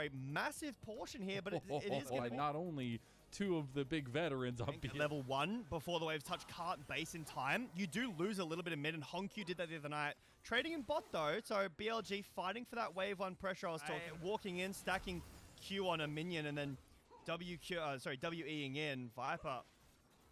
a massive portion here, but it is going to be not only two of the big veterans up here. Level 1 before the waves touch cart and base in time. You do lose a little bit of mid, and Honkyu did that the other night. Trading in bot though, so BLG fighting for that wave 1 pressure I was talking. Walking in, stacking Q on a minion, and then WEing in. Viper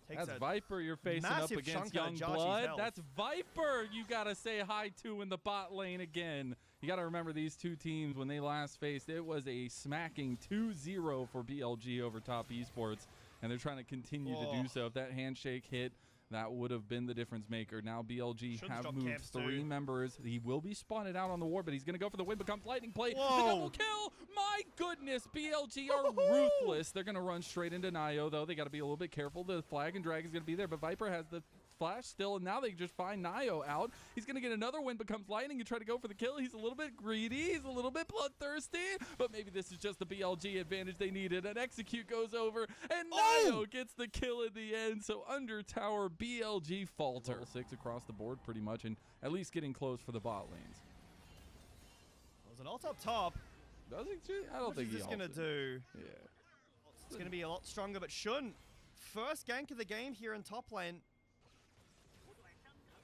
takes That's Viper you're facing up against Young Blood. That's Viper you gotta say hi to in the bot lane again. You gotta remember these two teams, when they last faced, it was a smacking 2-0 for BLG over Top Esports, and they're trying to continue to do so. If that handshake hit, that would have been the difference maker. Now BLG have moved 3 members. He will be spotted out on the ward, but he's going to go for the win becomes lightning play. The double kill! My goodness, BLG are ruthless. They're going to run straight into Nio, though. They got to be a little bit careful. The flag and drag is going to be there, but Viper has the flash still, and now they just find Nio out. He's going to get another win becomes lightning and try to go for the kill. He's a little bit greedy. He's a little bit bloodthirsty, but maybe this is just the BLG advantage they needed. An execute goes over, and Nio gets the kill in the end. So under tower, BLG falter. 6 across the board pretty much, and at least getting close for the bot lanes. There's an ult up top. Does he? I don't think he's going to do. Yeah. It's going to be a lot stronger, but Shun, first gank of the game here in top lane.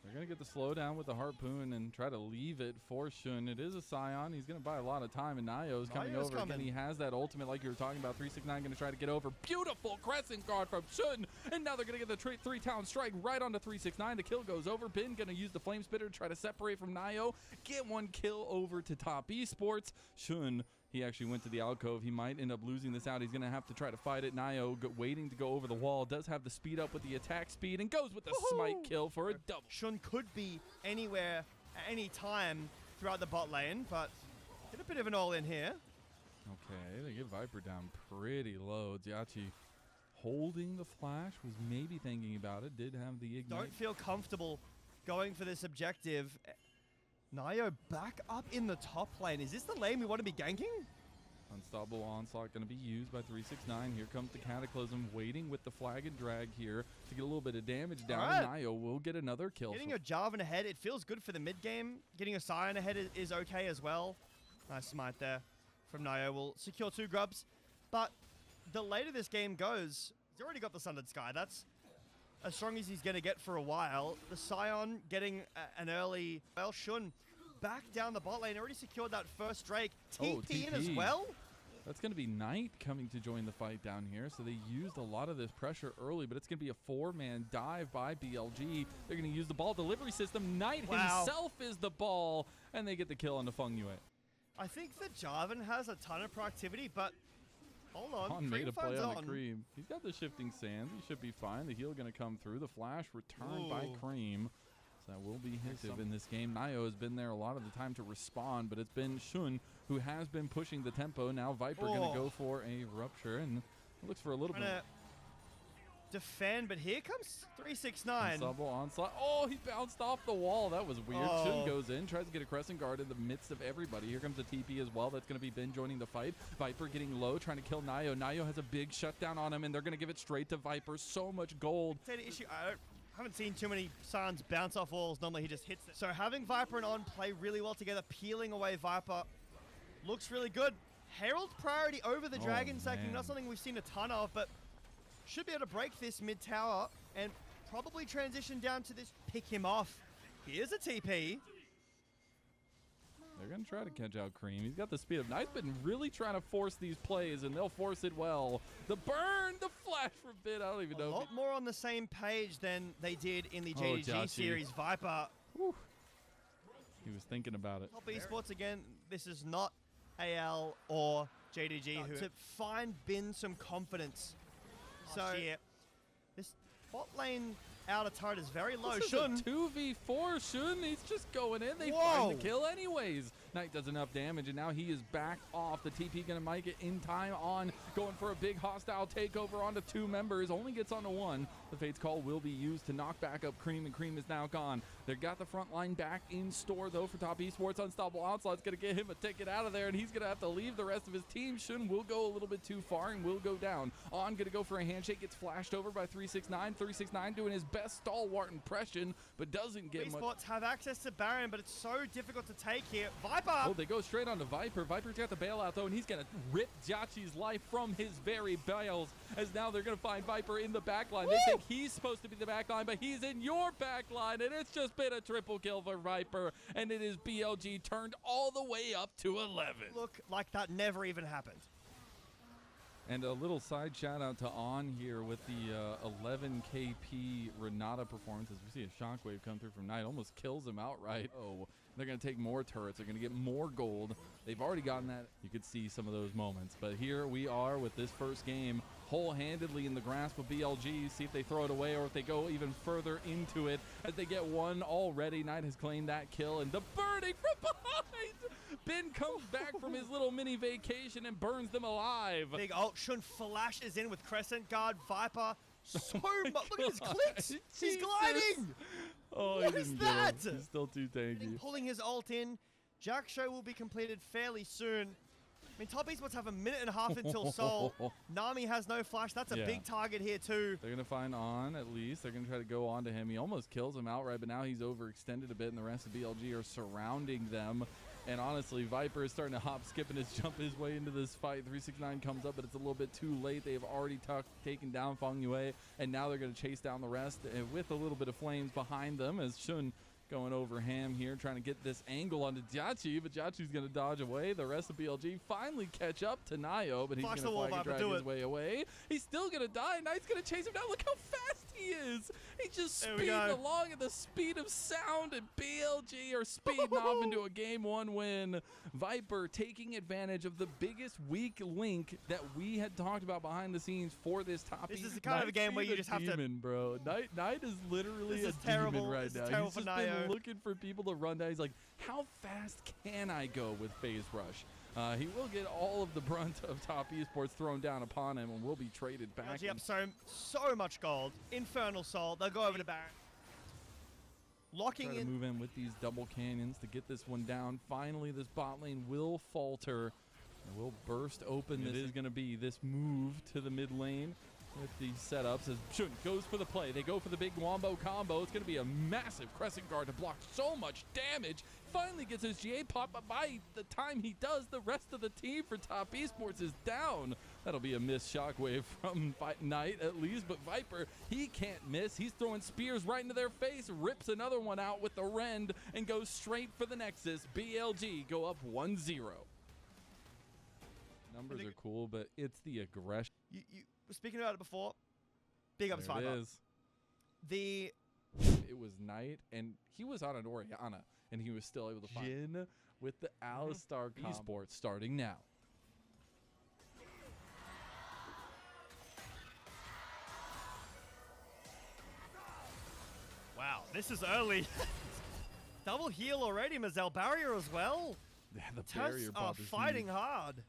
They're going to get the slowdown with the Harpoon and try to leave it for Shun. It is a Scion. He's going to buy a lot of time, and Nio's coming over. Again, he has that ultimate like you were talking about. 369 going to try to get over. Beautiful crescent guard from Shun, and now they're going to get the 3-town strike right onto 369. The kill goes over. Bin going to use the Flame Spitter to try to separate from Nio. Get one kill over to Top Esports. Shun, he actually went to the alcove. He might end up losing this out. He's going to have to try to fight it. Nio waiting to go over the wall. Does have the speed up with the attack speed and goes with the smite kill for a double. Shun could be anywhere at any time throughout the bot lane, but get a bit of an all-in here. Okay, they get Viper down pretty low. Jiachi holding the flash, was maybe thinking about it. Did have the ignite. Don't feel comfortable going for this objective. Nio back up in the top lane. Is this the lane we want to be ganking? Unstoppable Onslaught going to be used by 369. Here comes the Cataclysm, waiting with the flag and drag here to get a little bit of damage down. Right. Nio will get another kill. Getting a Jarvan ahead, it feels good for the mid game. Getting a Scion ahead is okay as well. Nice smite there from Nio. Will secure 2 grubs. But the later this game goes, he's already got the Sundered Sky. That's as strong as he's going to get for a while. The Scion getting an early... Well, Shun back down the bot lane. Already secured that first Drake. TP in as well. That's going to be Knight coming to join the fight down here. So they used a lot of this pressure early, but it's going to be a 4-man dive by BLG. They're going to use the ball delivery system. Knight himself is the ball, and they get the kill on the Feng Yue. I think that Jarvan has a ton of proactivity, but... Hold on. Made a play on the Cream. He's got the shifting sands. He should be fine. The heal going to come through. The flash returned by Cream. So that will be hinted in this game. Nio has been there a lot of the time to respond, but it's been Shun who has been pushing the tempo. Now Viper going to go for a rupture, and it looks for a little bit. Defend, but here comes 369. Double onslaught. Oh, he bounced off the wall. That was weird. Shun goes in, tries to get a crescent guard in the midst of everybody. Here comes the TP as well. That's going to be Ben joining the fight. Viper getting low, trying to kill Nio. Nio has a big shutdown on him, and they're going to give it straight to Viper. So much gold. I haven't seen too many Scions bounce off walls. Normally he just hits it. So having Viper and On play really well together, peeling away Viper, looks really good. Herald priority over the Dragon Sacking, not something we've seen a ton of, but should be able to break this mid tower and probably transition down to this, pick him off. Here's a TP. They're going to try to catch out Cream. He's got the speed up. Knight's been really trying to force these plays, and they'll force it well. The burn, the flash from Bit. I don't even know. A lot more on the same page than they did in the JDG series. Viper. Whew. He was thinking about it. Top Esports again. This is not AL or JDG. To find Bin some confidence. So this bot lane outer turret is very low. This is a 2v4. Shun, he's just going in. They find the kill anyways. Knight does enough damage, and now he is back off. The TP going to make it in time on, going for a big hostile takeover onto 2 members. Only gets onto 1. The Fate's Call will be used to knock back up Cream, and Cream is now gone. They've got the front line back in store, though, for Top Esports. Unstoppable Onslaught's going to get him a ticket out of there, and he's going to have to leave the rest of his team. Shun will go a little bit too far and will go down. On going to go for a handshake, gets flashed over by 369. 369 doing his best stalwart impression, but doesn't get much. Esports have access to Baron, but it's so difficult to take here. Viper! Oh, they go straight on to Viper. Viper's got the bailout, though, and he's going to rip Jhachi's life from his very bales, as now they're going to find Viper in the backline. They think he's supposed to be the backline, but he's in your backline, and it's just been a triple kill for Viper, and it is BLG turned all the way up to 11. Look like that never even happened. And a little side shout out to On here with the 11 KP Renata performance, as we see a shockwave come through from Knight, almost kills him outright. Oh, they're going to take more turrets. They're going to get more gold. They've already gotten that. You could see some of those moments. But here we are with this first game, whole-handedly in the grasp of BLG. See if they throw it away or if they go even further into it as they get one already. Knight has claimed that kill, and the burning from behind. Ben comes back from his little mini vacation and burns them alive. Big ult. Shun flashes in with Crescent Guard. Viper. So much. Look at his clicks. He's gliding. Oh, what is that? He's still too tanky. Pulling his ult in. Jack Show will be completed fairly soon. I mean, Top Esports have a minute and a half until Sol. Nami has no flash. That's a big target here, too. They're going to find On, at least. They're going to try to go on to him. He almost kills him outright, but now he's overextended a bit, and the rest of BLG are surrounding them. And honestly, Viper is starting to hop, skip, and jump his way into this fight. 369 comes up, but it's a little bit too late. They have already taken down Feng Yue, and now they're going to chase down the rest with a little bit of flames behind them as Shun going over Ham here, trying to get this angle onto Jhachi, but Jhachi's going to dodge away. The rest of BLG finally catch up to Nayo, but he's going to flag and drag his way away. He's still going to die. Knight's going to chase him down. Look how fast he is. He's just speeding along at the speed of sound, and BLG are speeding off into a Game 1 win. Viper taking advantage of the biggest weak link that we had talked about behind the scenes for this top. This is the kind of a game where you just have to... bro. Knight is literally a demon right now. He's just been looking for people to run down. He's like, how fast can I go with Phase Rush? He will get all of the brunt of Top Esports thrown down upon him and will be traded back. Yep, so much gold. Infernal Soul. They'll go over to Baron. Locking in. Move in with these double cannons to get this one down. Finally, this bot lane will falter. It will burst open. This is going to be this move to the mid lane with these setups as Shun goes for the play. They go for the big wombo combo. It's going to be a massive Crescent Guard to block so much damage. Finally gets his GA pop, but by the time he does, the rest of the team for Top Esports is down. That'll be a missed shockwave from Knight at least, but Viper, he can't miss. He's throwing spears right into their face, rips another one out with the Rend, and goes straight for the Nexus. BLG go up 1-0. Numbers are cool, but it's the aggression. You were speaking about it before. Big ups, Viper. It is. It was Knight, and he was on an Orianna, and he was still able to find Jin with the Alistar Esports starting now. Wow, this is early. Double heal already, Mazel. Barrier as well. Yeah, the barrier are fighting hard.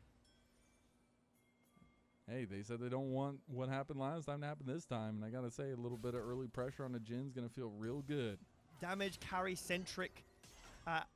Hey, they said they don't want what happened last time to happen this time, and I gotta say, a little bit of early pressure on the Jin's gonna feel real good. Damage carry-centric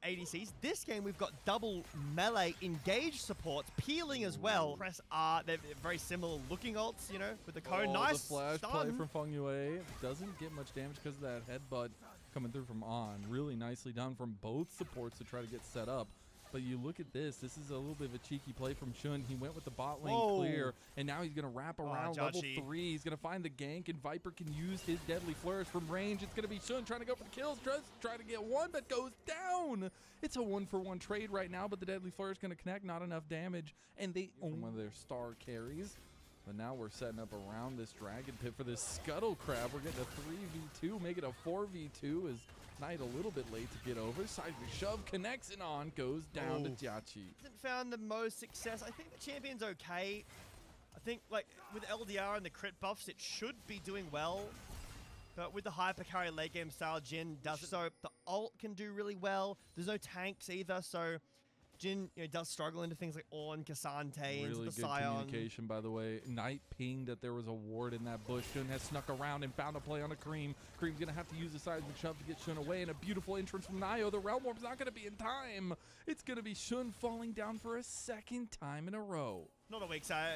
ADCs. This game, we've got double melee engage supports, peeling as well. Press R, they're very similar looking ults, you know, with the cone. Nice the flash play from Feng Yue. Doesn't get much damage because of that headbutt coming through from On. Really nicely done from both supports to try to get set up. But you look at this. This is a little bit of a cheeky play from Shun. He went with the bot lane clear, and now he's going to wrap around level 3. He's going to find the gank, and Viper can use his deadly flourish from range. It's going to be Shun trying to go for the kills, trying to get one, but goes down. It's a 1-for-1 trade right now, but the deadly flourish is going to connect. Not enough damage, and they own one of their star carries. But now we're setting up around this Dragon Pit for this Scuttle Crab. We're getting a 3v2, make it a 4v2 as Knight a little bit late to get over. Side shove connects and On goes down to Jhachi. Hasn't found the most success. I think the champion's okay. I think like with LDR and the crit buffs, it should be doing well. But with the hyper carry late game style, Jin doesn't. So the ult can do really well. There's no tanks either, so Jin does struggle into things like Ornn, Cassante, into the good Scion. Communication, by the way. Knight pinged that there was a ward in that bush. Shun has snuck around and found a play on a Cream. Cream's going to have to use the seismic shove to get Shun away, and a beautiful entrance from Nio. The Realm Warp's not going to be in time. It's going to be Shun falling down for a second time in a row. Not a weak side,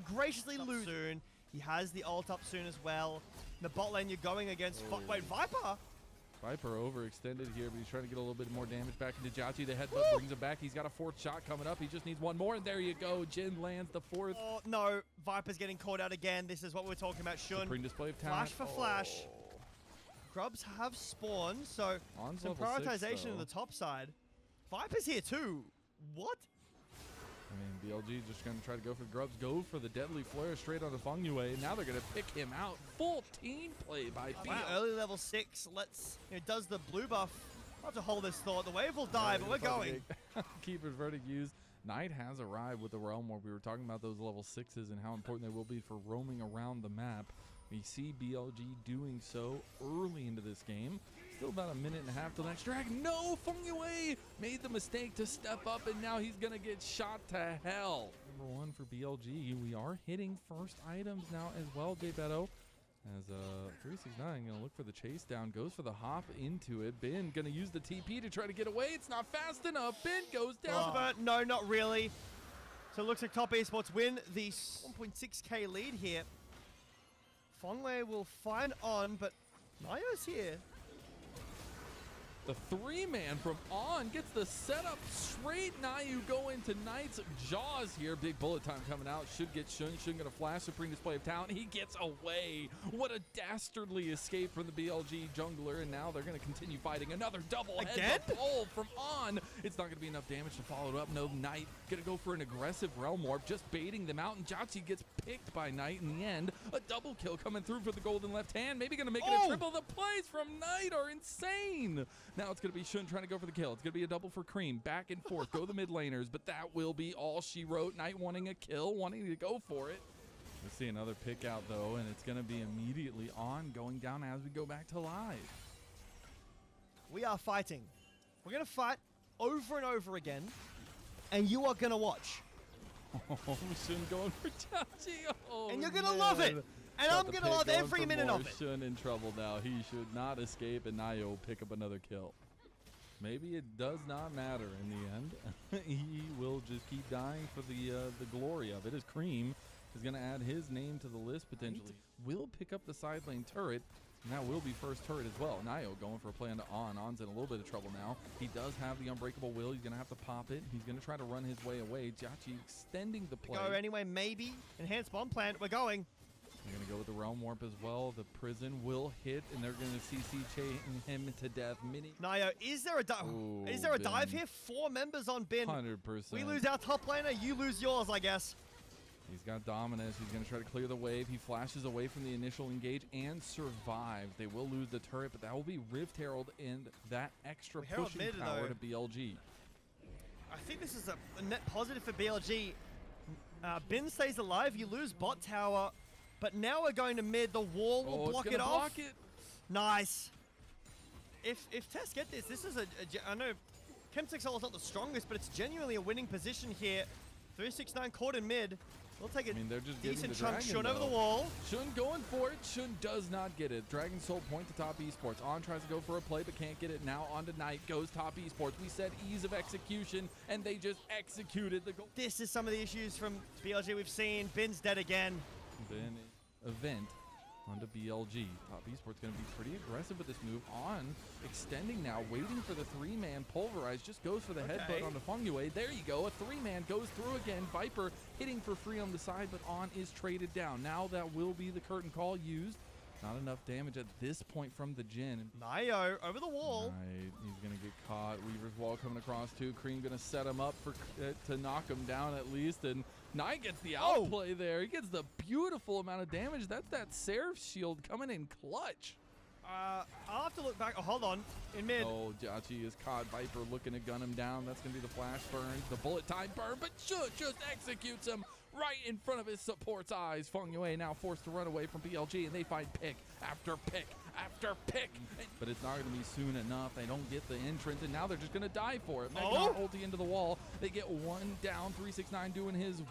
graciously lose soon. He has the ult up soon as well. In the bot lane, you're going against... Wait, Viper? Viper overextended here, but he's trying to get a little bit more damage back into Jauchi. The headbutt brings him back. He's got a fourth shot coming up. He just needs one more, and there you go. Jin lands the fourth. Oh, no. Viper's getting caught out again. This is what we're talking about. Shun. Supreme display of talent. Flash for flash. Grubs have spawned, so some prioritization on the top side. Viper's here too. What? I mean, BLG just going to try to go for the Grubs, go for the deadly flare straight on the Feng Yue. Now they're going to pick him out. Full team play by BLG. Wow, early level 6. Does the blue buff. I'll have to hold this thought. The wave will die, but we're going. Keeper's verdict used. Knight has arrived with the Realm Warp. We were talking about those level 6s and how important they will be for roaming around the map. We see BLG doing so early into this game. Still about a minute and a half till next drag. No, Feng Yue made the mistake to step up, and now he's going to get shot to hell. Number 1 for BLG. We are hitting first items now as well, Beto. As 369 going to look for the chase down, goes for the hop into it. Ben going to use the TP to try to get away. It's not fast enough. Ben goes down. No, not really. So it looks like Top Esports win the 1.6k lead here. Feng Yue will find on, but Nayo's here. The 3-man from On gets the setup straight. Nayu go into Knight's jaws here. Big bullet time coming out. Should get Shun. Shun gonna flash. Supreme display of talent. He gets away. What a dastardly escape from the BLG jungler. And now they're gonna continue fighting. Another double head pull from On. It's not gonna be enough damage to follow it up. No, Knight gonna go for an aggressive Realm Warp, just baiting them out. And Jauchi gets picked by Knight in the end. A double kill coming through for the golden left hand. Maybe gonna make it a triple. The plays from Knight are insane. Now it's going to be Shun trying to go for the kill. It's going to be a double for Cream. Back and forth. Go the mid laners. But that will be all she wrote. Knight wanting a kill. Wanting to go for it. We'll see another pick out, though. And it's going to be immediately On going down as we go back to live. We are fighting. We're going to fight over and over again. And you are going to watch. Oh, Shun going for Jauchi. Oh, and you're going to love it. And I'm going to love every minute of it. Shun in trouble now. He should not escape, and Nayo will pick up another kill. Maybe it does not matter in the end. He will just keep dying for the glory of it, as Cream is going to add his name to the list potentially. Will pick up the side lane turret, and that will be first turret as well. Nayo going for a play onto On. On's in a little bit of trouble now. He does have the Unbreakable Will. He's going to have to pop it. He's going to try to run his way away. Jauchi extending the play. Go anyway, maybe. Enhanced bomb plant. We're going. They're going to go with the Realm Warp as well. The prison will hit, and they're going to CC chain him to death. Nayo, is there a dive? Is there a dive here? 4 members on Bin. 100%. We lose our top laner, you lose yours, I guess. He's got Dominus. He's going to try to clear the wave. He flashes away from the initial engage and survives. They will lose the turret, but that will be Rift Herald and that extra pushing power to BLG. I think this is a net positive for BLG. Bin stays alive. You lose bot tower. But now we're going to mid. The wall will block it off. Nice. If TES get this, this is I know Chem6 is not the strongest, but it's genuinely a winning position here. 369 caught in mid. We'll take a decent chunk. Shun over the wall. Shun going for it. Shun does not get it. Dragon Soul point to Top Esports. On tries to go for a play, but can't get it. Now on to Knight. Goes Top Esports. We said ease of execution, and they just executed the goal. This is some of the issues from BLG we've seen. Bin's dead again. Bin event onto BLG. Top Esports going to be pretty aggressive with this move. On extending now, waiting for the 3-man pulverize. Just goes for the headbutt onto Feng Yue. There you go. A 3-man goes through again. Viper hitting for free on the side, but On is traded down. Now that will be the curtain call used. Not enough damage at this point from the Jin. Nayo over the wall. Right, he's going to get caught. Weaver's wall coming across too. Cream going to set him up for to knock him down at least. And Knight gets the outplay there. He gets the beautiful amount of damage. That's that Seraph shield coming in clutch. I'll have to look back. Oh, hold on. In mid. Oh, Jauchi is caught. Viper looking to gun him down. That's going to be the flash burn. The bullet time burn, but Should just executes him right in front of his support's eyes. Feng Yue now forced to run away from BLG, and they find pick after pick after pick. But it's not going to be soon enough. They don't get the entrance, and now they're just going to die for it. Magnar ulti into the wall. They get one down. 369 doing his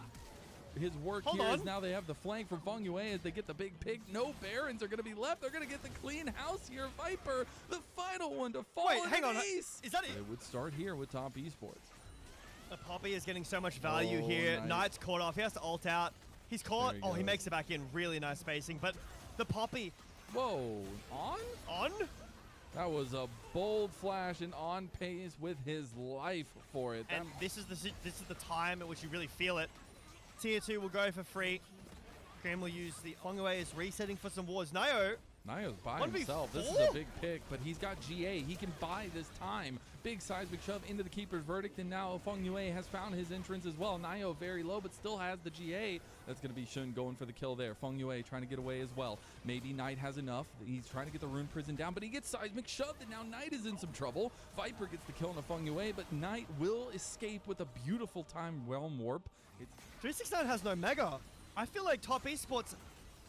work here is now they have the flank from Feng Yue as they get the big pick. No Barons are going to be left. They're going to get the clean house here. Viper, the final one to fall. Wait, hang on. Is that it? It would start here with Top Esports. The Poppy is getting so much value here. Nice. Knight's caught off. He has to ult out. He's caught. Oh, he makes it back in. Really nice spacing. But the Poppy. Whoa. On? That was a bold flash and on pace with his life for it. And this is the time at which you really feel it. Tier 2 will go for free. Graham will use the Feng Yue is resetting for some wards. Nayo's by himself. This is a big pick, but he's got GA. He can buy this time. Big seismic shove into the keeper's verdict, and now Feng Yue has found his entrance as well. Nayo very low, but still has the GA. That's going to be Shun going for the kill there. Feng Yue trying to get away as well. Maybe Knight has enough. He's trying to get the rune prison down, but he gets seismic shoved, and now Knight is in some trouble. Viper gets the kill on the Feng Yue, but Knight will escape with a beautiful time realm warp. 369 has no mega. I feel like Top Esports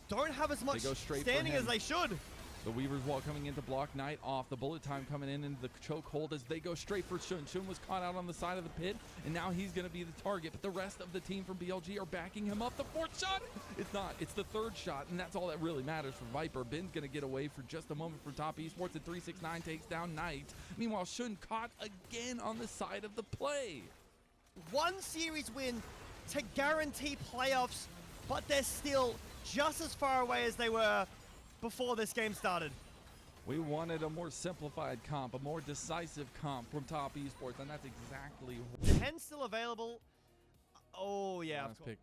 don't have as much standing as they should. The Weaver's Wall coming in to block Knight off. The bullet time coming in into the chokehold as they go straight for Shun. Shun was caught out on the side of the pit, and now he's going to be the target. But the rest of the team from BLG are backing him up. The fourth shot, it's not. It's the third shot, and that's all that really matters for Viper. Ben's going to get away for just a moment for Top Esports, and 369 takes down Knight. Meanwhile, Shun caught again on the side of the play. One series win to guarantee playoffs, but they're still just as far away as they were before this game started. We wanted a more simplified comp, a more decisive comp from Top Esports, and that's exactly what... 10 still available. Oh, yeah. Last pick.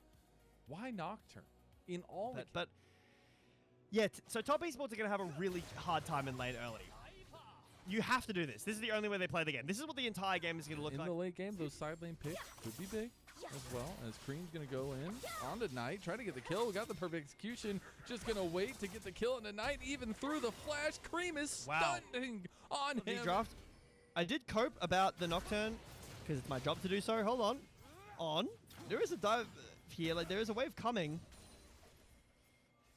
Why Nocturne? In all but yeah, so Top Esports are going to have a really hard time in lane early. You have to do this. This is the only way they play the game. This is what the entire game is going to look like. In the late game, those side lane picks could be big as well, as Cream's going to go in on the Knight, try to get the kill. We got the perfect execution. Just going to wait to get the kill on the Knight, even through the flash. Cream is stunning on him. Draft. I did cope about the Nocturne because it's my job to do so. Hold on. There is a dive here. Like, there is a wave coming.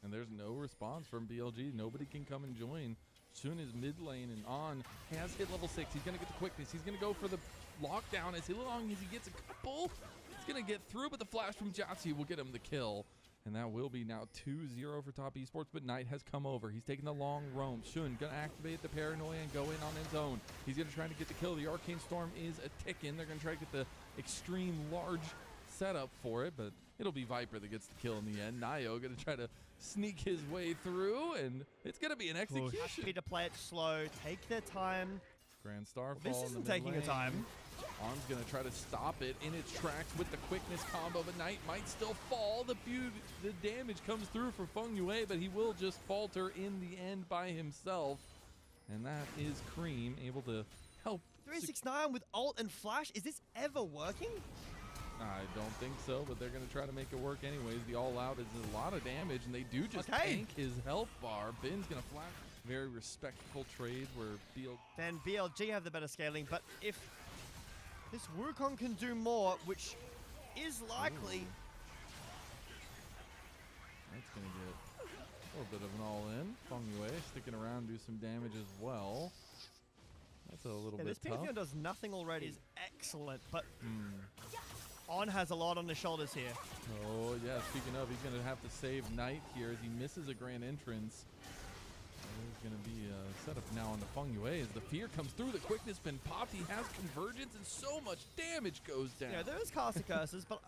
And there's no response from BLG. Nobody can come and join. Shun is mid lane and on. He has hit level 6. He's going to get the quickness. He's going to go for the lockdown as long as he gets a couple. He's going to get through, but the flash from Jatsi will get him the kill. And that will be now 2-0 for Top Esports, but Knight has come over. He's taking the long roam. Shun going to activate the paranoia and go in on his own. He's going to try to get the kill. The Arcane Storm is a tick-in. They're going to try to get the extreme large setup for it, but it'll be Viper that gets the kill in the end. Nayo going to try to sneak his way through, and it's going to be an execution. Happy to play it slow, take their time. Grand Starfall. This isn't taking a time. On's going to try to stop it in its tracks with the quickness combo, but Knight might still fall. The damage comes through for Feng Yue, but he will just falter in the end by himself. And that is Cream able to help. 369 with ult and flash. Is this ever working? I don't think so, but they're going to try to make it work anyways. The all-out is a lot of damage, and they do just tank his health bar. Ben's going to flash. Very respectful trade where BLG have the better scaling, but if this Wukong can do more, which is likely. That's going to get a little bit of an all-in. Feng Yue sticking around, do some damage as well. That's a little bit this tough. This does nothing already. Is excellent, but On has a lot on his shoulders here. Oh, yeah. Speaking of, he's going to have to save Knight here as he misses a grand entrance. There's going to be a setup now on the Feng Yue as the fear comes through. The quickness been popped. He has convergence, and so much damage goes down. Yeah, there is caster curses, but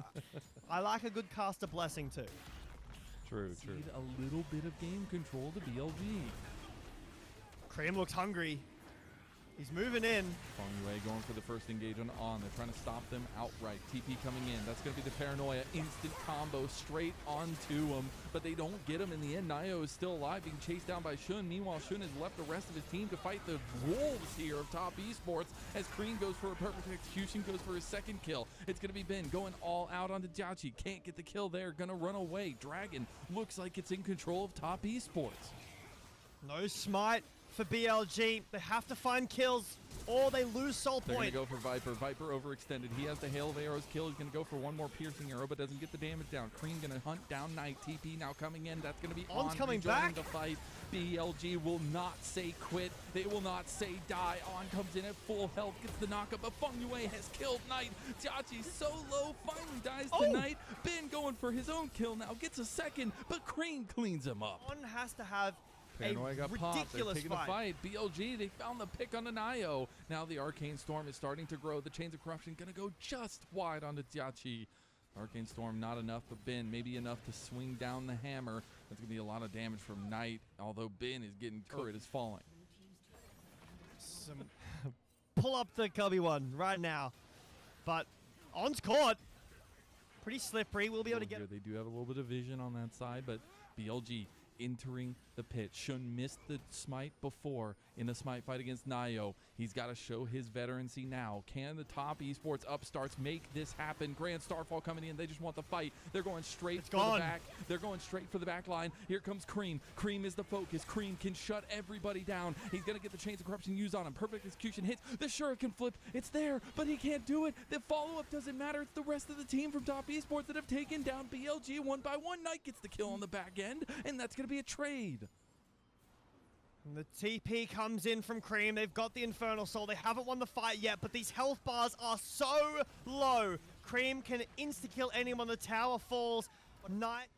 I like a good caster blessing too. True. A little bit of game control to BLG. Cream looks hungry. He's moving in. Feng Yue going for the first engage on. They're trying to stop them outright. TP coming in. That's going to be the paranoia. Instant combo straight onto him. But they don't get him in the end. Nayo is still alive, being chased down by Shun. Meanwhile, Shun has left the rest of his team to fight the wolves here of Top Esports. As Cream goes for a perfect execution, goes for his second kill. It's going to be Ben going all out onto Jiachi. Can't get the kill there. Going to run away. Dragon looks like it's in control of Top Esports. No smite for BLG. They have to find kills. or they lose soul They're going point. to go for Viper. Viper overextended. He has the Hail of Arrows kill. He's going to go for one more piercing arrow, but doesn't get the damage down. Cream going to hunt down Knight. TP now coming in. That's going to be On's coming back. The fight. BLG will not say quit. They will not say die. On comes in at full health, gets the knockup, but Feng Yue has killed Knight. Jiaqi so low, finally dies tonight. Ben going for his own kill now, gets a second, but Cream cleans him up. On has to have Paranoia got popped. They're taking the fight. BLG, they found the pick on the Nio. Now the Arcane Storm is starting to grow. The Chains of Corruption going to go just wide onto Jiaqi. Arcane Storm not enough, but Ben maybe enough to swing down the hammer. That's going to be a lot of damage from Knight, although Ben is getting turret is falling. Pull up the Cubby one right now. But On's caught. Pretty slippery. We'll be able to get... They do have a little bit of vision on that side, but BLG entering the pit. Shun missed the smite before in the smite fight against Nio. He's got to show his veterancy now. Can the top esports upstarts make this happen? Grand Starfall coming in. They just want the fight. They're going straight for the back. They're going straight for the back line. Here comes Cream. Cream is the focus. Cream can shut everybody down. He's going to get the Chains of Corruption used on him. Perfect execution hits. The Shuriken flip. It's there, but he can't do it. The follow-up doesn't matter. It's the rest of the team from top esports that have taken down BLG one by one. Knight gets the kill on the back end, and that's going to be a trade. And the TP comes in from Cream. They've got the Infernal Soul. They haven't won the fight yet, but these health bars are so low. Cream can insta-kill anyone. The tower falls. Knight,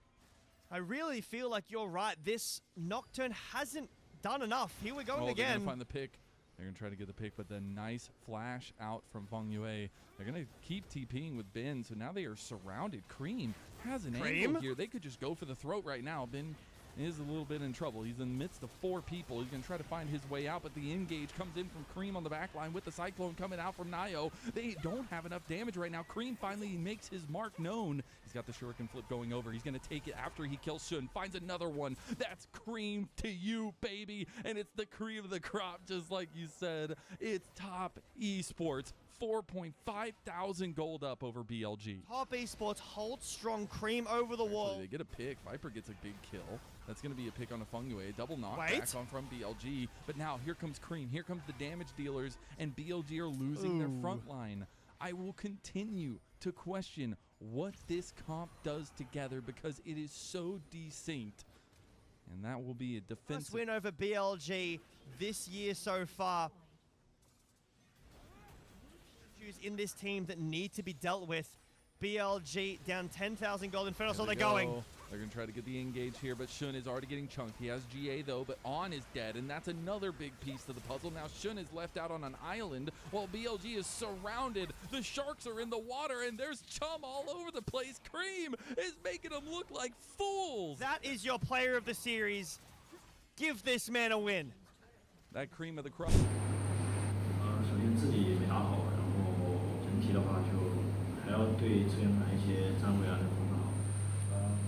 I really feel like you're right. This Nocturne hasn't done enough. Here we're going again. They're going to find the pick. They're going to try to get the pick, but the nice flash out from Feng Yue. They're going to keep TPing with Ben, so now they are surrounded. Cream has an angle here. They could just go for the throat right now. Ben is a little bit in trouble. He's in the midst of 4 people. He's going to try to find his way out, but the engage comes in from Cream on the back line with the Cyclone coming out from Nio. They don't have enough damage right now. Cream finally makes his mark known. He's got the Shuriken flip going over. He's going to take it after he kills Shun. Finds another one. That's Cream to you, baby. And it's the cream of the crop, just like you said. It's top esports. 4.5 thousand gold up over BLG. Top esports hold strong. Cream over the wall. They get a pick. Viper gets a big kill. That's going to be a pick on a Feng Yue. Double knockback on from BLG. But now here comes Cream. Here comes the damage dealers, and BLG are losing their front line. I will continue to question what this comp does together because it is so desynced. And that will be a defensive first win over BLG this year so far. In this team that need to be dealt with. BLG down 10,000 gold. Infernal Soul, they're going. They're going to try to get the engage here, but Shun is already getting chunked. He has GA though, but On is dead, and that's another big piece to the puzzle. Now Shun is left out on an island while BLG is surrounded. The sharks are in the water, and there's chum all over the place. Cream is making them look like fools. That is your player of the series. Give this man a win. That cream of the crop. 首先自己也没打好，然后整体的话就还要对这边买一些站位啊，这方面好。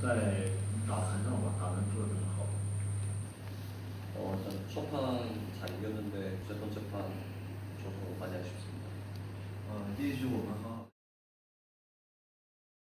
在打团上吧，打团做得很好。전 첫 판 잘 이겼는데 두 번째 판 저도 많이 아쉽습니다. 第一局我们